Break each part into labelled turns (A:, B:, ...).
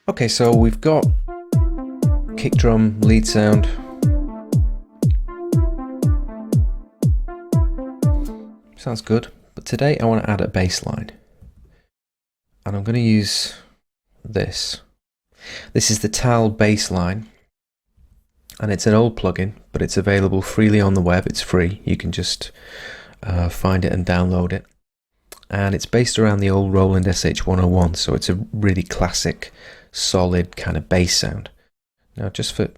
A: Okay, so we've got kick drum, lead sound. Sounds good, but today I want to add a bass line. And I'm going to use this. This is the Tal bass line. And it's an old plugin, but it's available freely on the web. It's free. You can just find it and download it. And it's based around the old Roland SH-101, so it's a really classic, solid kind of bass sound. Now, just for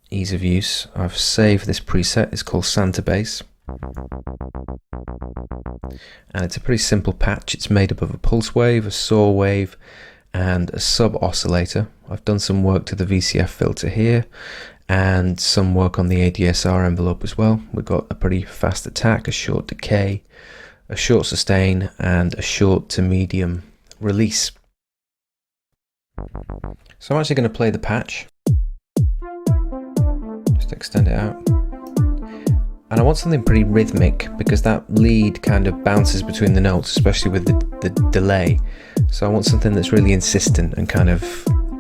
A: ease of use, I've saved this preset. It's called Santa Bass. And it's a pretty simple patch. It's made up of a pulse wave, a saw wave, and a sub-oscillator. I've done some work to the VCF filter here, and some work on the ADSR envelope as well. We've got a pretty fast attack, a short decay, a short sustain, and a short to medium release. So I'm actually going to play the patch. Just extend it out. And I want something pretty rhythmic because that lead kind of bounces between the notes, especially with the delay. So I want something that's really insistent and kind of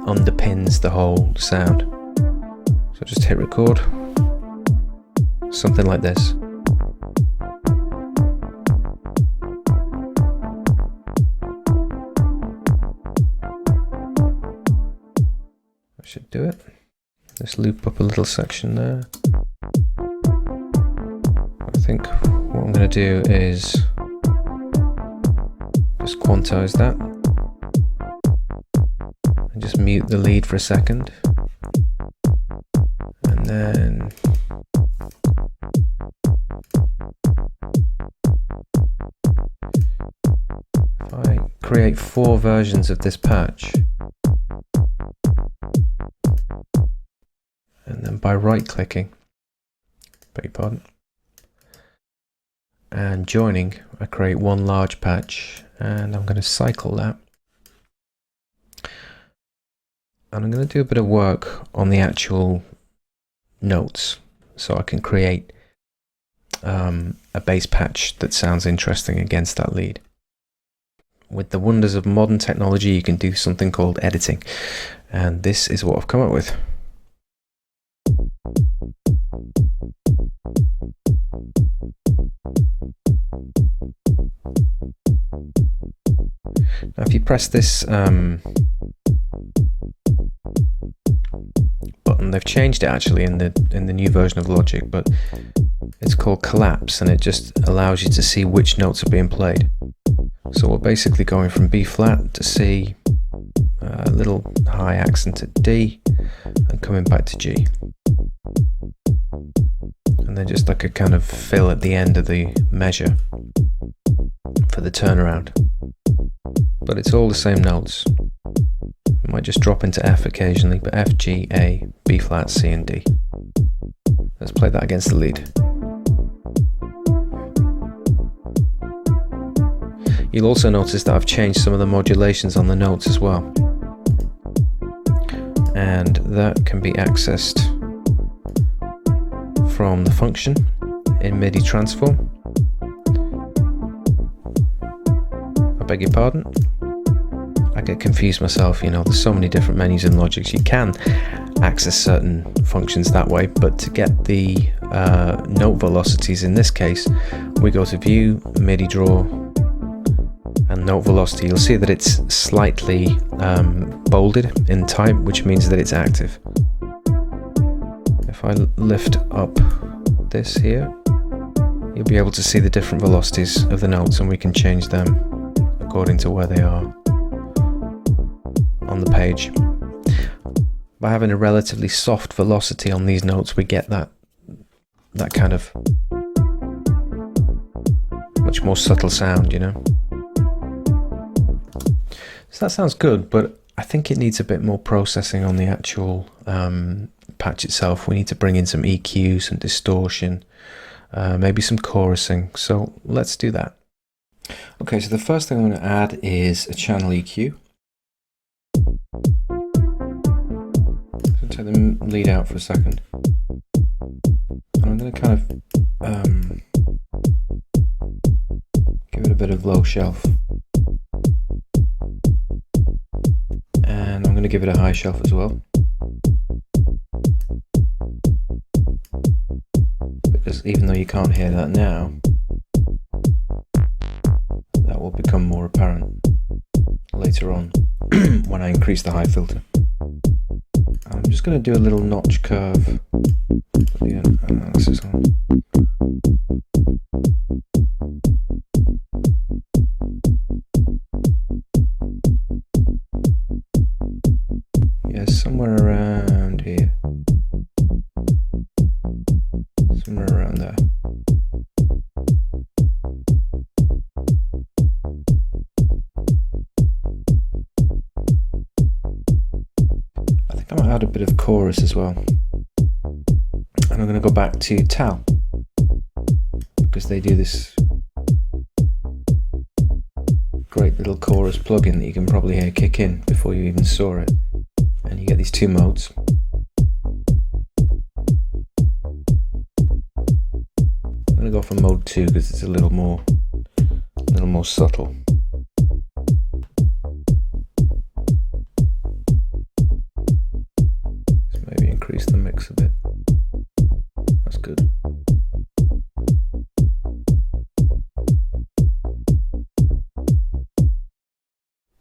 A: underpins the whole sound. So just hit record. Something like this. I should do it. Just loop up a little section there. I think what I'm going to do is just quantize that and just mute the lead for a second, and then if I create 4 versions of this patch, and then by right clicking, beg your pardon, and joining, I create one large patch, and I'm going to cycle that. And I'm going to do a bit of work on the actual notes so I can create a bass patch that sounds interesting against that lead. With the wonders of modern technology, you can do something called editing, and this is what I've come up with. Now if you press this button, they've changed it actually in the new version of Logic, but it's called collapse, and it just allows you to see which notes are being played. So we're basically going from B flat to C, a little high accent at D, and coming back to G. And then just like a kind of fill at the end of the measure for the turnaround. But it's all the same notes. It might just drop into F occasionally, but F, G, A, B flat, C and D. Let's play that against the lead. You'll also notice that I've changed some of the modulations on the notes as well. And that can be accessed from the function in MIDI transform. I beg your pardon. I get confused myself, you know, there's so many different menus in Logic. You can access certain functions that way, but to get the note velocities in this case, we go to View, MIDI Draw, and Note Velocity. You'll see that it's slightly bolded in type, which means that it's active. If I lift up this here, you'll be able to see the different velocities of the notes, and we can change them according to where they are on the page. By having a relatively soft velocity on these notes, we get that kind of much more subtle sound, you know. So that sounds good, but I think it needs a bit more processing on the actual patch itself. We need to bring in some EQ, some distortion, maybe some chorusing. So let's do that. Okay, so the first thing I'm going to add is a channel EQ. So take the lead out for a second. And I'm going to kind of give it a bit of low shelf. And I'm going going to give it a high shelf as well, because even though you can't hear that now, that will become more apparent later on when I increase the high filter. I'm just going to do a little notch curve at the end. This is on. Yeah, somewhere around here. Somewhere around there. I think I might add a bit of chorus as well. And I'm going to go back to Tal, because they do this great little chorus plugin that you can probably hear kick in before you even saw it. And you get these two modes. I'm going to go for mode 2 because it's a little more subtle. Just maybe increase the mix a bit. That's good.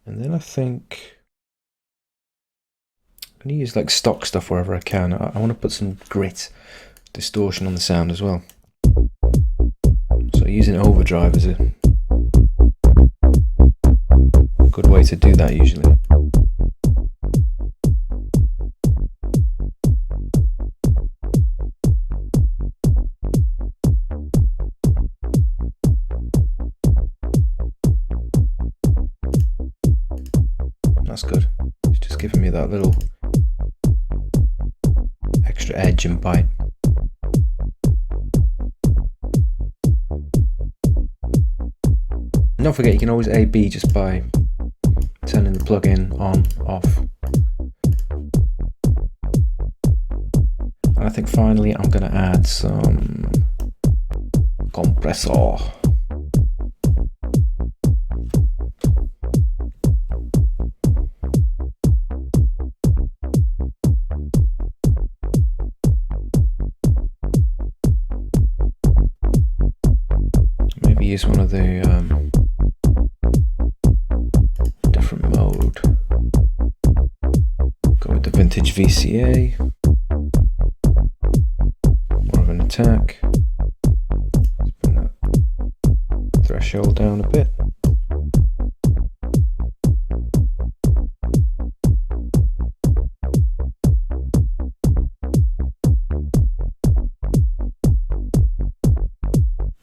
A: And then I think I'm going to use like stock stuff wherever I can. I want to put some grit, distortion on the sound as well. So using overdrive is a good way to do that usually. That's good. It's just giving me that little extra edge and bite. And don't forget, you can always A/B just by turning the plugin on, off. And I think finally I'm going to add some compressor. Maybe use one of the different mode. Go with the vintage VCA. More of an attack. Let's bring that threshold down a bit.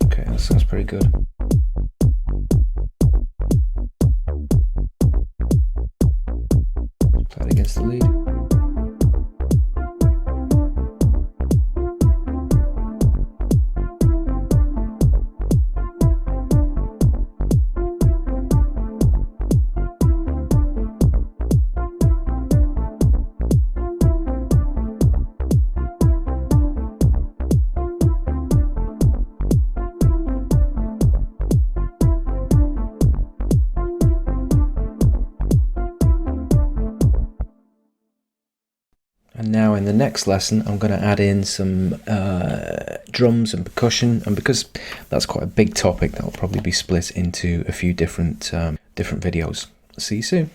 A: Okay, that sounds pretty good. Play it against the lead. And now in the next lesson, I'm going to add in some drums and percussion, and because that's quite a big topic, that will probably be split into a few different videos. See you soon.